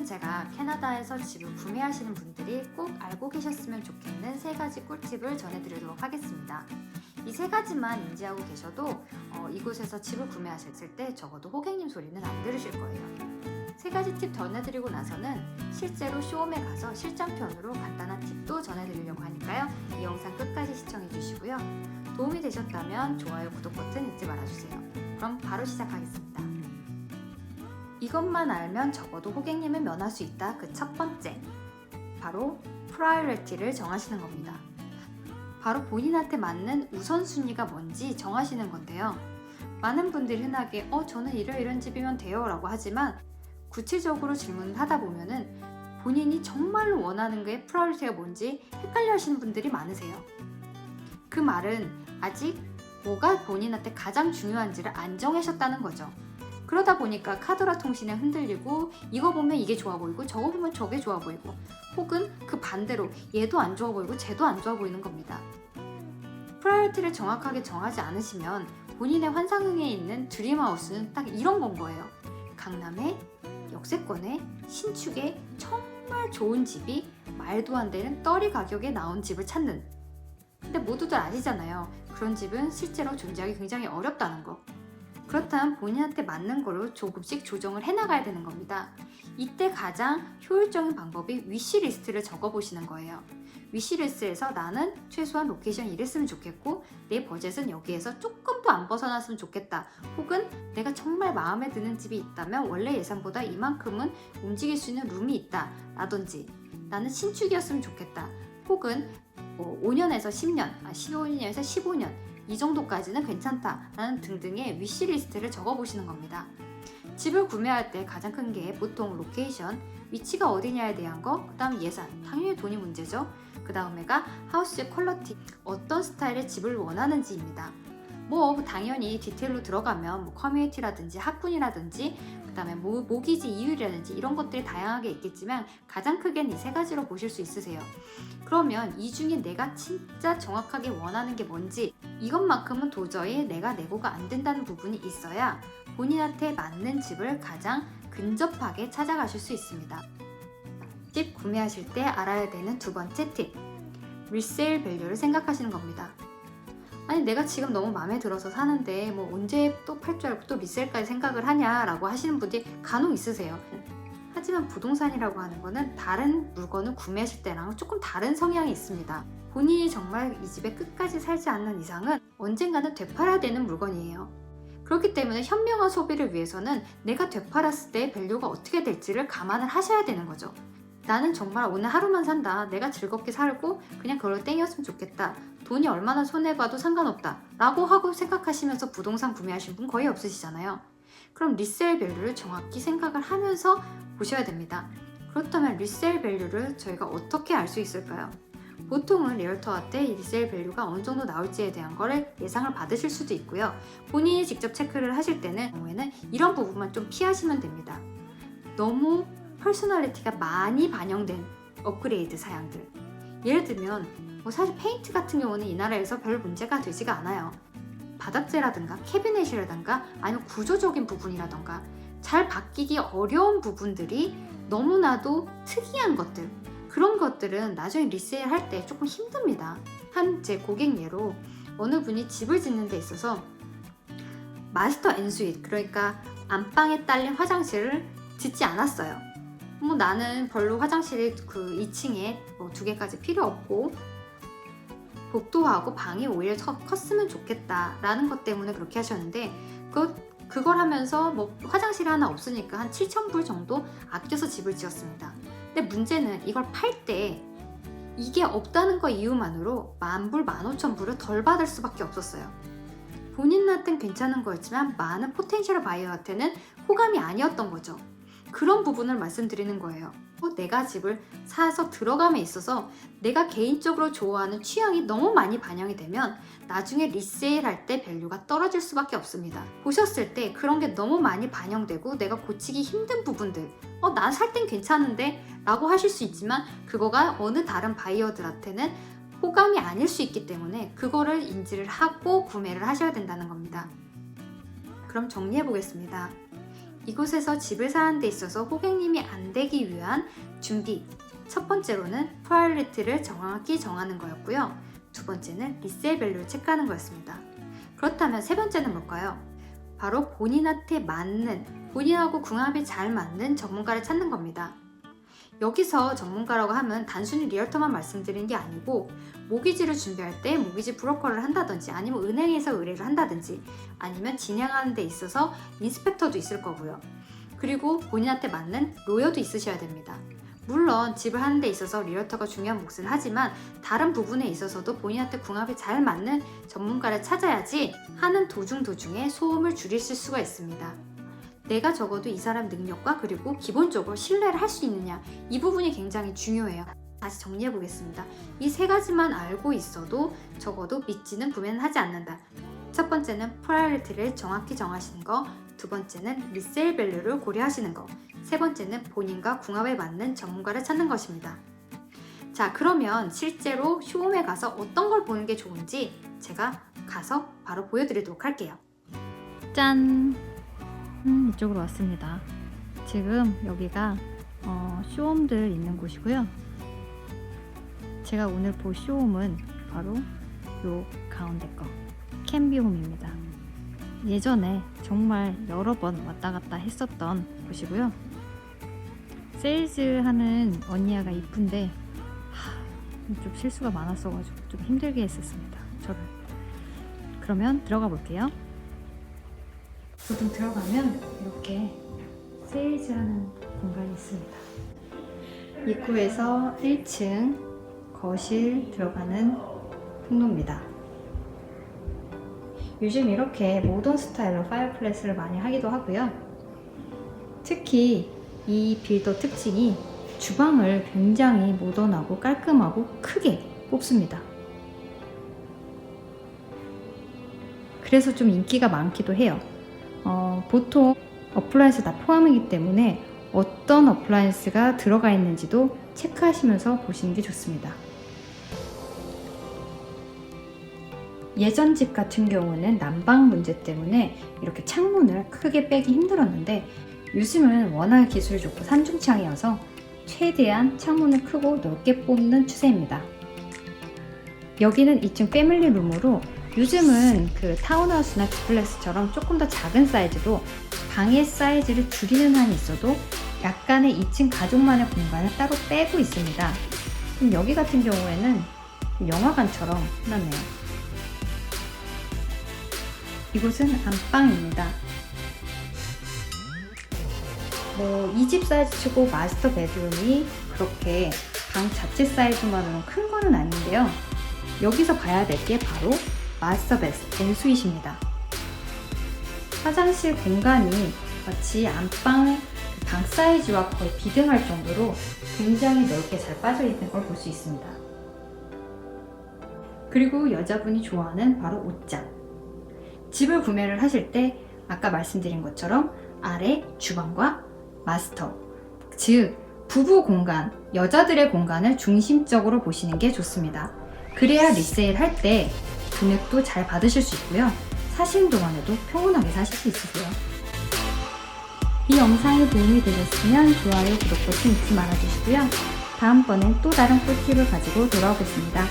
오늘은 제가 캐나다에서 집을 구매하시는 분들이 꼭 알고 계셨으면 좋겠는 3가지 꿀팁을 전해드리도록 하겠습니다. 이 3가지만 인지하고 계셔도 이곳에서 집을 구매하셨을 때 적어도 호객님 소리는 안 들으실 거예요. 3가지 팁 전해드리고 나서는 실제로 쇼홈에 가서 실전편으로 간단한 팁도 전해드리려고 하니까요. 이 영상 끝까지 시청해 주시고요. 도움이 되셨다면 좋아요, 구독 버튼 잊지 말아주세요. 그럼 바로 시작하겠습니다. 이것만 알면 적어도 호객님을 면할 수 있다. 그 첫 번째, 바로 프라이어리티를 정하시는 겁니다. 바로 본인한테 맞는 우선순위가 뭔지 정하시는 건데요. 많은 분들이 흔하게 저는 이런 집이면 돼요 라고 하지만 구체적으로 질문을 하다 보면은 본인이 정말로 원하는 게 프라이어리티가 뭔지 헷갈려 하시는 분들이 많으세요. 그 말은 아직 뭐가 본인한테 가장 중요한지를 안 정하셨다는 거죠. 그러다 보니까 카더라 통신에 흔들리고 이거 보면 이게 좋아 보이고 저거 보면 저게 좋아 보이고 혹은 그 반대로 얘도 안 좋아 보이고 쟤도 안 좋아 보이는 겁니다. 프라이어리티를 정확하게 정하지 않으시면 본인의 환상에 있는 드림하우스는 딱 이런 건 거예요. 강남에 역세권에 신축에 정말 좋은 집이 말도 안 되는 떨이 가격에 나온 집을 찾는, 근데 모두들 아시잖아요. 그런 집은 실제로 존재하기 굉장히 어렵다는 거. 그렇다면 본인한테 맞는 걸로 조금씩 조정을 해나가야 되는 겁니다. 이때 가장 효율적인 방법이 위시리스트를 적어보시는 거예요. 위시리스트에서 나는 최소한 로케이션 이랬으면 좋겠고 내 버젯은 여기에서 조금도 안 벗어났으면 좋겠다. 혹은 내가 정말 마음에 드는 집이 있다면 원래 예상보다 이만큼은 움직일 수 있는 룸이 있다 라든지 나는 신축이었으면 좋겠다. 혹은 5년에서 10년, 15년에서 15년 이 정도까지는 괜찮다 라는 등등의 위시리스트를 적어보시는 겁니다. 집을 구매할 때 가장 큰 게 보통 로케이션, 위치가 어디냐에 대한 거, 그 다음 예산, 당연히 돈이 문제죠. 그 다음에가 하우스의 퀄리티, 어떤 스타일의 집을 원하는지입니다. 당연히 디테일로 들어가면 커뮤니티라든지 학군이라든지 그 다음에 모기지 이율이라든지 이런 것들이 다양하게 있겠지만 가장 크게는 이 3가지로 보실 수 있으세요. 그러면 이 중에 내가 진짜 정확하게 원하는 게 뭔지, 이것만큼은 도저히 내가 내고가 안 된다는 부분이 있어야 본인한테 맞는 집을 가장 근접하게 찾아가실 수 있습니다. 집 구매하실 때 알아야 되는 2번째 팁, 리세일 밸류를 생각하시는 겁니다. 아니 내가 지금 너무 마음에 들어서 사는데 언제 또 팔 줄 알고 또 리셀까지 생각을 하냐 라고 하시는 분들이 간혹 있으세요. 하지만 부동산이라고 하는 거는 다른 물건을 구매하실 때랑 조금 다른 성향이 있습니다. 본인이 정말 이 집에 끝까지 살지 않는 이상은 언젠가는 되팔아야 되는 물건이에요. 그렇기 때문에 현명한 소비를 위해서는 내가 되팔았을 때 밸류가 어떻게 될지를 감안을 하셔야 되는 거죠. 나는 정말 오늘 하루만 산다. 내가 즐겁게 살고 그냥 그걸로 땡이었으면 좋겠다. 돈이 얼마나 손해봐도 상관없다 라고 하고 생각하시면서 부동산 구매하신 분 거의 없으시잖아요. 그럼 리세일 밸류를 정확히 생각을 하면서 보셔야 됩니다. 그렇다면 리세일 밸류를 저희가 어떻게 알 수 있을까요? 보통은 리얼터한테 리세일 밸류가 어느 정도 나올지에 대한 거를 예상을 받으실 수도 있고요. 본인이 직접 체크를 하실 때는 이런 부분만 좀 피하시면 됩니다. 너무 퍼스널리티가 많이 반영된 업그레이드 사양들, 예를 들면 사실 페인트 같은 경우는 이 나라에서 별 문제가 되지가 않아요. 바닥재라든가 캐비넷이라든가 아니면 구조적인 부분이라든가 잘 바뀌기 어려운 부분들이 너무나도 특이한 것들, 그런 것들은 나중에 리세일 할 때 조금 힘듭니다. 한 제 고객 예로 어느 분이 집을 짓는 데 있어서 마스터 엔수ite, 그러니까 안방에 딸린 화장실을 짓지 않았어요. 나는 별로 화장실이 그 2층에 2개까지 필요 없고 복도하고 방이 오히려 컸으면 좋겠다 라는 것 때문에 그렇게 하셨는데 그걸 하면서 화장실이 하나 없으니까 한 7,000불 정도 아껴서 집을 지었습니다. 근데 문제는 이걸 팔 때 이게 없다는 거 이유만으로 10,000불, 15,000불을 덜 받을 수밖에 없었어요. 본인한테는 괜찮은 거였지만 많은 포텐셜 바이어한테는 호감이 아니었던 거죠. 그런 부분을 말씀드리는 거예요. 내가 집을 사서 들어감에 있어서 내가 개인적으로 좋아하는 취향이 너무 많이 반영이 되면 나중에 리세일 할 때 밸류가 떨어질 수밖에 없습니다. 보셨을 때 그런 게 너무 많이 반영되고 내가 고치기 힘든 부분들, 난 살 땐 괜찮은데 라고 하실 수 있지만 그거가 어느 다른 바이어들한테는 호감이 아닐 수 있기 때문에 그거를 인지를 하고 구매를 하셔야 된다는 겁니다. 그럼 정리해 보겠습니다. 이곳에서 집을 사는 데 있어서 고객님이 안 되기 위한 준비. 첫 번째로는 프라이어리티를 정확히 정하는 거였고요. 두 번째는 리세일 밸류를 체크하는 거였습니다. 그렇다면 세 번째는 뭘까요? 바로 본인한테 맞는, 본인하고 궁합이 잘 맞는 전문가를 찾는 겁니다. 여기서 전문가라고 하면 단순히 리얼터만 말씀드린 게 아니고 모기지를 준비할 때 모기지 브로커를 한다든지 아니면 은행에서 의뢰를 한다든지 아니면 진행하는 데 있어서 인스펙터도 있을 거고요. 그리고 본인한테 맞는 로여도 있으셔야 됩니다. 물론 집을 하는 데 있어서 리얼터가 중요한 몫은 하지만 다른 부분에 있어서도 본인한테 궁합이 잘 맞는 전문가를 찾아야지 하는 도중에 소음을 줄이실 수가 있습니다. 내가 적어도 이 사람 능력과 그리고 기본적으로 신뢰를 할 수 있느냐, 이 부분이 굉장히 중요해요. 다시 정리해 보겠습니다. 이 세 가지만 알고 있어도 적어도 믿지는 구매는 하지 않는다. 첫 번째는 프라이어리티를 정확히 정하시는 거, 두 번째는 리세일 밸류를 고려하시는 거, 세 번째는 본인과 궁합에 맞는 전문가를 찾는 것입니다. 자, 그러면 실제로 쇼룸에 가서 어떤 걸 보는 게 좋은지 제가 가서 바로 보여드리도록 할게요. 짠! 이쪽으로 왔습니다. 지금 여기가 쇼홈들 있는 곳이고요. 제가 오늘 볼 쇼홈은 바로 요 가운데 거 캔비홈입니다. 예전에 정말 여러 번 왔다 갔다 했었던 곳이고요. 세일즈 하는 언니야가 이쁜데 좀 실수가 많았어가지고 좀 힘들게 했었습니다, 저를. 그러면 들어가 볼게요. 보통 들어가면 이렇게 세일즈 하는 공간이 있습니다. 입구에서 1층 거실 들어가는 통로입니다. 요즘 이렇게 모던 스타일로 파이어플레이스를 많이 하기도 하고요. 특히 이 빌더 특징이 주방을 굉장히 모던하고 깔끔하고 크게 뽑습니다. 그래서 좀 인기가 많기도 해요. 보통 어플라이언스 다 포함이기 때문에 어떤 어플라이언스가 들어가 있는지도 체크하시면서 보시는 게 좋습니다. 예전 집 같은 경우는 난방 문제 때문에 이렇게 창문을 크게 빼기 힘들었는데 요즘은 워낙 기술이 좋고 산중창이어서 최대한 창문을 크고 넓게 뽑는 추세입니다. 여기는 2층 패밀리 룸으로 요즘은 그 타운하우스나 듀플렉스처럼 조금 더 작은 사이즈로 방의 사이즈를 줄이는 한이 있어도 약간의 2층 가족만의 공간을 따로 빼고 있습니다. 여기 같은 경우에는 영화관처럼 해놨네요. 이곳은 안방입니다. 이 집 사이즈 치고 마스터 베드룸이 그렇게 방 자체 사이즈만으로는 큰 거는 아닌데요. 여기서 봐야 될 게 바로 마스터 베스 엔수잇입니다. 화장실 공간이 마치 안방 방 사이즈와 거의 비등할 정도로 굉장히 넓게 잘 빠져 있는 걸 볼 수 있습니다. 그리고 여자분이 좋아하는 바로 옷장. 집을 구매를 하실 때 아까 말씀드린 것처럼 아래 주방과 마스터, 즉 부부 공간, 여자들의 공간을 중심적으로 보시는 게 좋습니다. 그래야 리세일 할 때 금액도 잘 받으실 수 있고요. 사시는 동안에도 평온하게 사실 수 있으세요. 이 영상이 도움이 되셨으면 좋아요, 구독 버튼 잊지 말아주시고요. 다음번엔 또 다른 꿀팁을 가지고 돌아오겠습니다.